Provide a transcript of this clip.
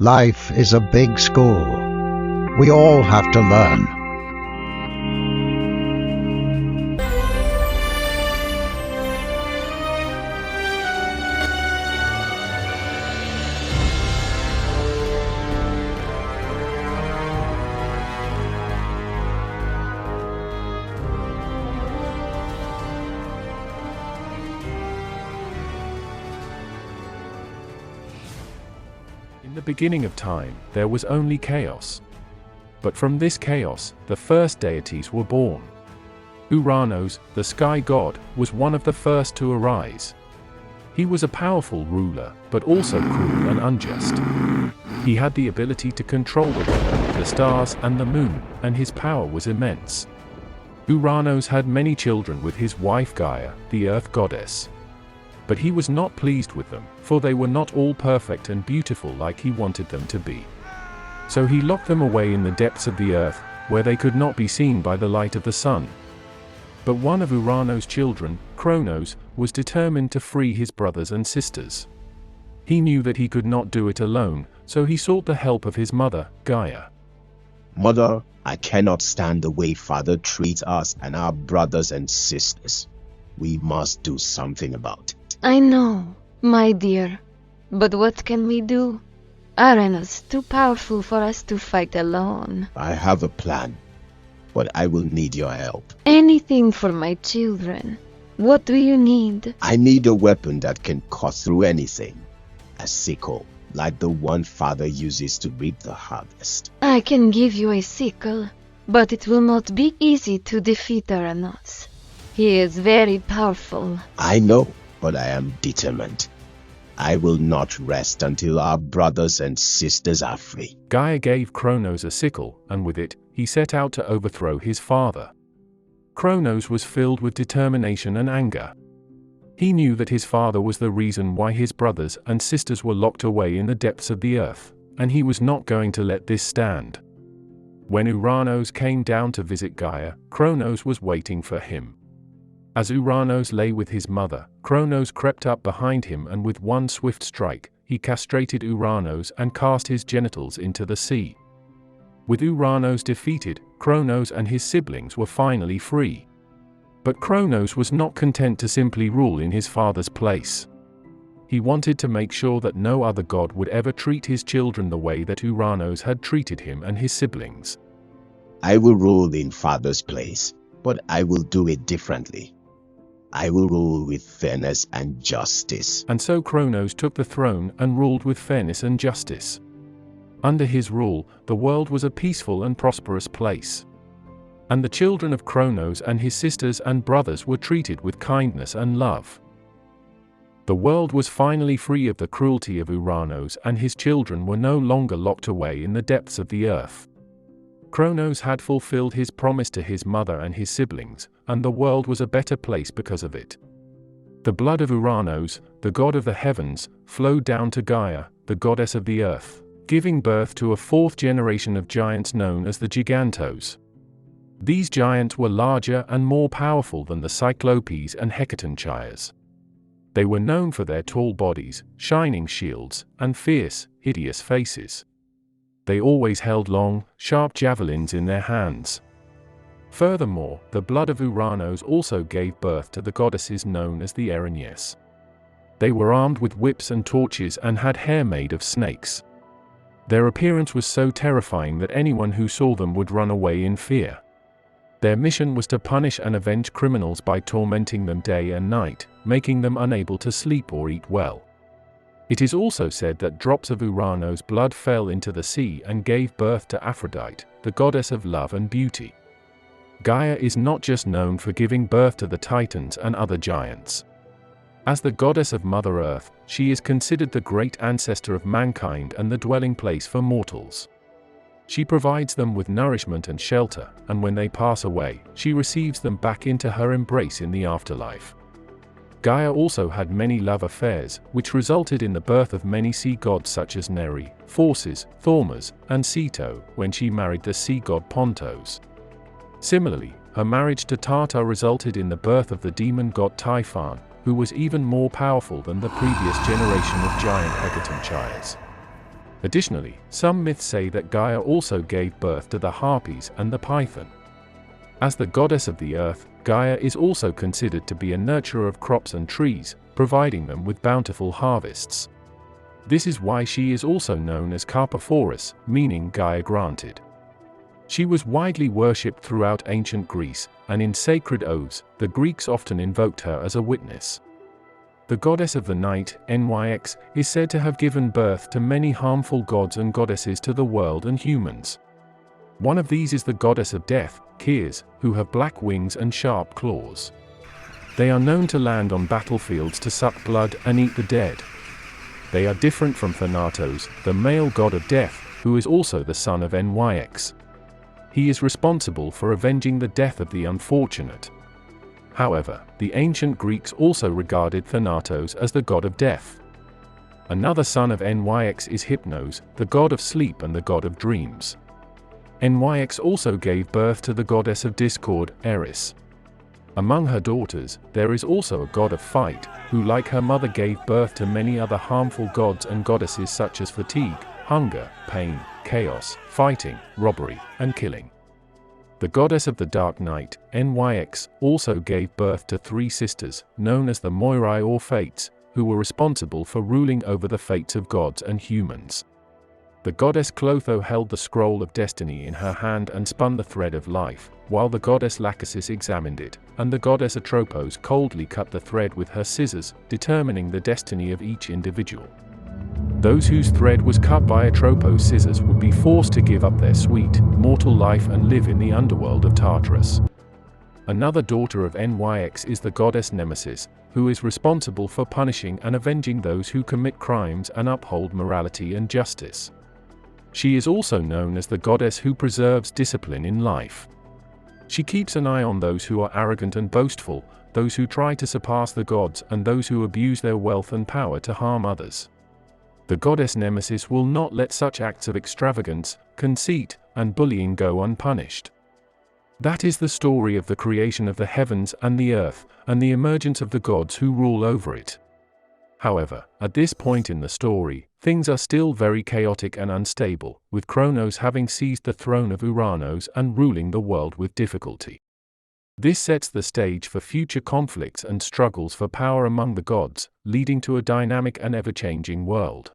Life is a big school. We all have to learn. In the beginning of time, there was only chaos. But from this chaos, the first deities were born. Ouranos, the sky god, was one of the first to arise. He was a powerful ruler, but also cruel and unjust. He had the ability to control the weather, the stars, and the moon, and his power was immense. Ouranos had many children with his wife Gaia, the earth goddess. But he was not pleased with them, for they were not all perfect and beautiful like he wanted them to be. So he locked them away in the depths of the earth, where they could not be seen by the light of the sun. But one of Ouranos' children, Cronos, was determined to free his brothers and sisters. He knew that he could not do it alone, so he sought the help of his mother, Gaia. Mother, I cannot stand the way Father treats us and our brothers and sisters. We must do something about it. I know, my dear, but what can we do? Ouranos too powerful for us to fight alone. I have a plan, but I will need your help. Anything for my children. What do you need? I need a weapon that can cut through anything. A sickle, like the one Father uses to reap the harvest. I can give you a sickle, but it will not be easy to defeat Ouranos. He is very powerful. I know, but I am determined. I will not rest until our brothers and sisters are free. Gaia gave Cronos a sickle, and with it, he set out to overthrow his father. Cronos was filled with determination and anger. He knew that his father was the reason why his brothers and sisters were locked away in the depths of the earth, and he was not going to let this stand. When Ouranos came down to visit Gaia, Cronos was waiting for him. As Ouranos lay with his mother, Cronos crept up behind him and with one swift strike, he castrated Ouranos and cast his genitals into the sea. With Ouranos defeated, Cronos and his siblings were finally free. But Cronos was not content to simply rule in his father's place. He wanted to make sure that no other god would ever treat his children the way that Ouranos had treated him and his siblings. I will rule in Father's place, but I will do it differently. I will rule with fairness and justice. And so Cronos took the throne and ruled with fairness and justice. Under his rule, the world was a peaceful and prosperous place. And the children of Cronos and his sisters and brothers were treated with kindness and love. The world was finally free of the cruelty of Ouranos, and his children were no longer locked away in the depths of the earth. Cronos had fulfilled his promise to his mother and his siblings, and the world was a better place because of it. The blood of Ouranos, the god of the heavens, flowed down to Gaia, the goddess of the earth, giving birth to a fourth generation of giants known as the Gigantos. These giants were larger and more powerful than the Cyclopes and Hecatonchires. They were known for their tall bodies, shining shields, and fierce, hideous faces. They always held long, sharp javelins in their hands. Furthermore, the blood of Ouranos also gave birth to the goddesses known as the Ouranes. They were armed with whips and torches and had hair made of snakes. Their appearance was so terrifying that anyone who saw them would run away in fear. Their mission was to punish and avenge criminals by tormenting them day and night, making them unable to sleep or eat well. It is also said that drops of Ouranos' blood fell into the sea and gave birth to Aphrodite, the goddess of love and beauty. Gaia is not just known for giving birth to the Titans and other giants. As the goddess of Mother Earth, she is considered the great ancestor of mankind and the dwelling place for mortals. She provides them with nourishment and shelter, and when they pass away, she receives them back into her embrace in the afterlife. Gaia also had many love affairs, which resulted in the birth of many sea gods such as Neri, Phorcys, Thaumas, and Ceto, when she married the sea god Pontos. Similarly, her marriage to Tata resulted in the birth of the demon god Typhon, who was even more powerful than the previous generation of giant Hecatonchires. Additionally, some myths say that Gaia also gave birth to the Harpies and the Python. As the goddess of the earth, Gaia is also considered to be a nurturer of crops and trees, providing them with bountiful harvests. This is why she is also known as Carpophorus, meaning Gaia granted. She was widely worshipped throughout ancient Greece, and in sacred oaths, the Greeks often invoked her as a witness. The goddess of the night, Nyx, is said to have given birth to many harmful gods and goddesses to the world and humans. One of these is the goddess of death, Keres, who have black wings and sharp claws. They are known to land on battlefields to suck blood and eat the dead. They are different from Thanatos, the male god of death, who is also the son of Nyx. He is responsible for avenging the death of the unfortunate. However, the ancient Greeks also regarded Thanatos as the god of death. Another son of Nyx is Hypnos, the god of sleep and the god of dreams. Nyx also gave birth to the goddess of discord, Eris. Among her daughters, there is also a god of fight, who like her mother gave birth to many other harmful gods and goddesses such as fatigue, hunger, pain, chaos, fighting, robbery, and killing. The goddess of the dark night, Nyx, also gave birth to 3 sisters, known as the Moirai or Fates, who were responsible for ruling over the fates of gods and humans. The goddess Clotho held the scroll of destiny in her hand and spun the thread of life, while the goddess Lachesis examined it, and the goddess Atropos coldly cut the thread with her scissors, determining the destiny of each individual. Those whose thread was cut by Atropos' scissors would be forced to give up their sweet, mortal life and live in the underworld of Tartarus. Another daughter of Nyx is the goddess Nemesis, who is responsible for punishing and avenging those who commit crimes and uphold morality and justice. She is also known as the goddess who preserves discipline in life. She keeps an eye on those who are arrogant and boastful, those who try to surpass the gods, and those who abuse their wealth and power to harm others. The goddess Nemesis will not let such acts of extravagance, conceit, and bullying go unpunished. That is the story of the creation of the heavens and the earth, and the emergence of the gods who rule over it. However, at this point in the story, things are still very chaotic and unstable, with Cronos having seized the throne of Ouranos and ruling the world with difficulty. This sets the stage for future conflicts and struggles for power among the gods, leading to a dynamic and ever-changing world.